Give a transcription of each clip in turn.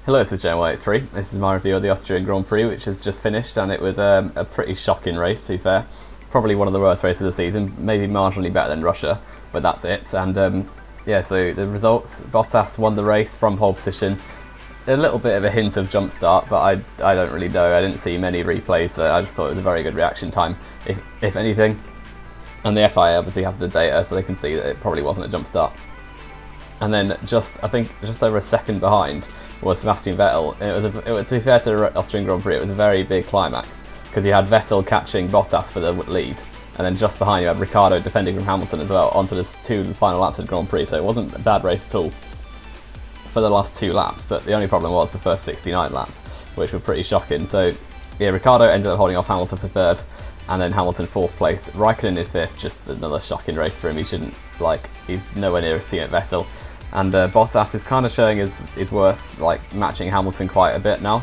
Hello, this is Gen183. This is my review of the Austrian Grand Prix, which has just finished, and it was a pretty shocking race, to be fair. Probably one of the worst races of the season, maybe marginally better than Russia, but that's it. And yeah, so the results, Bottas won the race from pole position. A little bit of a hint of jump start, but I don't really know. I didn't see many replays, so I just thought it was a very good reaction time, if anything. And the FIA obviously have the data, so they can see that it probably wasn't a jump start. And then I think just over a second behind was Sebastian Vettel. It was, to be fair to the Austrian Grand Prix, it was a very big climax because you had Vettel catching Bottas for the lead, and then just behind you had Ricciardo defending from Hamilton as well onto the two final laps of the Grand Prix. So it wasn't a bad race at all for the last two laps, but the only problem was the first 69 laps, which were pretty shocking. So yeah, Ricciardo ended up holding off Hamilton for third, and then Hamilton fourth place. Raikkonen in fifth, just another shocking race for him. He's nowhere near his team at Vettel. And Bottas is kind of showing his worth, like matching Hamilton quite a bit now,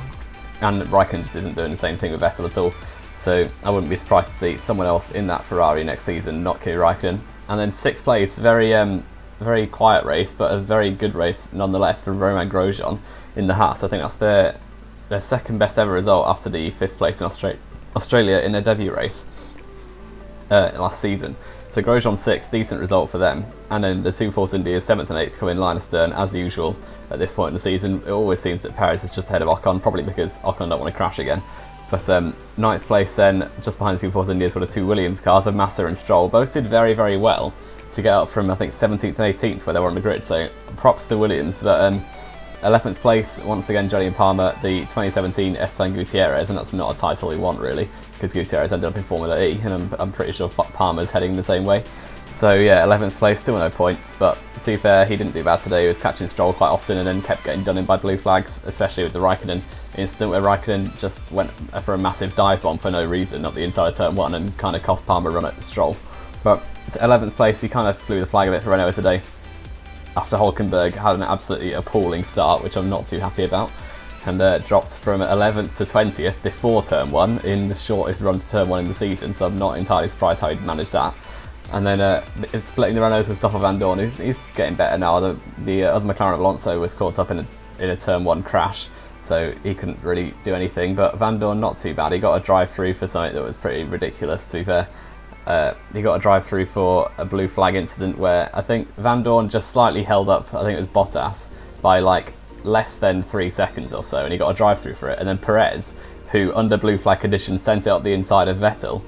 and Raikkonen just isn't doing the same thing with Vettel at all. So I wouldn't be surprised to see someone else in that Ferrari next season, not Kimi Raikkonen. And then sixth place, very quiet race, but a very good race nonetheless for Romain Grosjean in the Haas. I think that's their second best ever result after the fifth place in Australia in a debut race last season. So Grosjean sixth, decent result for them. And then the two Force Indias, seventh and eighth, come in line astern as usual at this point in the season. It always seems that Perez is just ahead of Ocon, probably because Ocon don't want to crash again. But ninth place then, just behind the two Force Indias, were the two Williams cars of Massa and Stroll. Both did very, very well to get up from, I think, 17th and 18th where they were on the grid. So props to Williams. But 11th place, once again, Jolyon Palmer, the 2017 Esteban Gutierrez, and that's not a title we want really, because Gutierrez ended up in Formula E, and I'm pretty sure Palmer's heading the same way. So yeah, 11th place, still no points, but to be fair, he didn't do bad today. He was catching Stroll quite often and then kept getting done in by blue flags, especially with the Raikkonen incident where Raikkonen just went for a massive dive bomb for no reason up the inside of turn one and kind of cost Palmer a run at Stroll. But to 11th place, he kind of flew the flag a bit for Renault today, after Hülkenberg had an absolutely appalling start, which I'm not too happy about, and dropped from 11th to 20th before turn 1 in the shortest run to turn 1 in the season, so I'm not entirely surprised how he'd managed that. And then it's splitting the Renaults with Stoffel Vandoorne, he's getting better now. The other McLaren Alonso was caught up in a turn 1 crash, so he couldn't really do anything, but Vandoorne not too bad. He got a drive through for something that was pretty ridiculous, to be fair. He got a drive through for a blue flag incident where I think Vandoorne just slightly held up, I think it was Bottas, by like less than 3 seconds or so, and he got a drive through for it. And then Perez, who under blue flag conditions sent it up the inside of Vettel,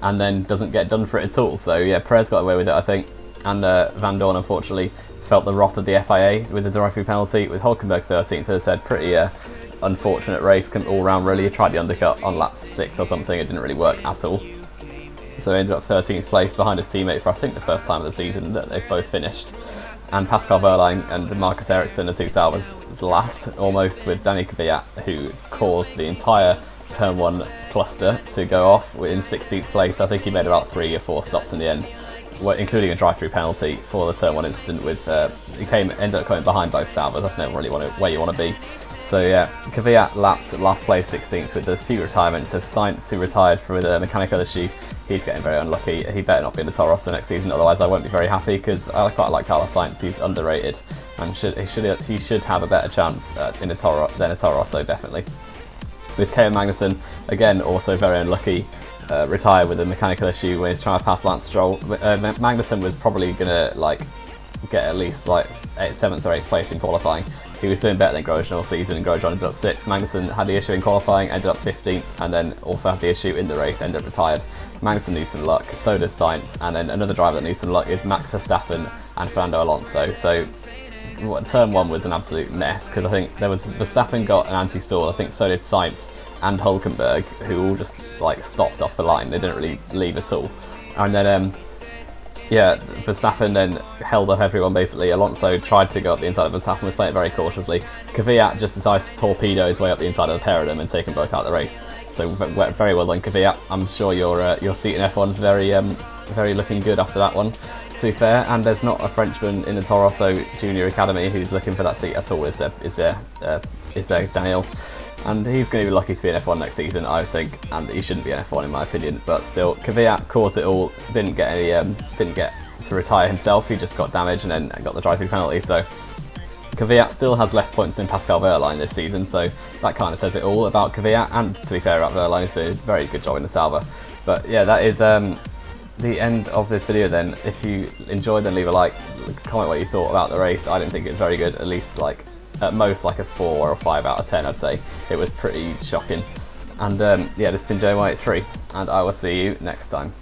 and then doesn't get done for it at all. So yeah, Perez got away with it, I think, and Vandoorne unfortunately felt the wrath of the FIA with the drive through penalty, with Hülkenberg 13th. As I said, pretty unfortunate race all round really. He tried the undercut on lap 6 or something, it didn't really work at all. So he ended up 13th place behind his teammate for I think the first time of the season that they've both finished. And Pascal Wehrlein and Marcus Ericsson, the two Sauers, last, almost, with Danny Kvyat, who caused the entire turn 1 cluster to go off in 16th place. I think he made about 3 or 4 stops in the end, including a drive-through penalty for the turn 1 incident. Ended up coming behind both Sauers. That's never really where you want to be. So yeah, Kvyat lapped last place 16th with a few retirements of Sainz, who retired with a mechanical issue. He's getting very unlucky. He better not be in the Toro Rosso next season, otherwise I won't be very happy, because I quite like Carlos Sainz. He's underrated, and he should have a better chance than a Toro Rosso, definitely. With Kevin Magnussen, again also very unlucky, retired with a mechanical issue when he's trying to pass Lance Stroll. Magnussen was probably gonna get at least 7th or 8th place in qualifying. He was doing better than Grosjean all season, and Grosjean ended up 6th. Magnussen had the issue in qualifying, ended up 15th, and then also had the issue in the race, ended up retired. Magnussen needs some luck, so does Sainz, and then another driver that needs some luck is Max Verstappen and Fernando Alonso. So turn 1 was an absolute mess, because I think Verstappen got an anti-stall, I think so did Sainz and Hülkenberg, who all just stopped off the line. They didn't really leave at all. And then yeah, Verstappen then held up everyone basically. Alonso tried to go up the inside of Verstappen, was playing it very cautiously. Kvyat just decides to torpedo his way up the inside of the pair of them and take them both out of the race. So very well done, Kvyat. I'm sure your seat in F1 is very looking good after that one, to be fair. And there's not a Frenchman in the Toro Rosso Junior Academy who's looking for that seat at all, is there Daniel? And he's going to be lucky to be in F1 next season, I think, and he shouldn't be in F1 in my opinion. But still, Kvyat caused it all. Didn't get to retire himself. He just got damaged and then got the drive-through penalty. So Kvyat still has less points than Pascal Wehrlein this season, so that kind of says it all about Kvyat, and to be fair, about Wehrlein is doing a very good job in the Sauber. But yeah, that is the end of this video then. If you enjoyed, then leave a like, comment what you thought about the race. I didn't think it was very good, at least like at most like a 4 or 5 out of 10 I'd say. It was pretty shocking. And yeah, this has been J183, and I will see you next time.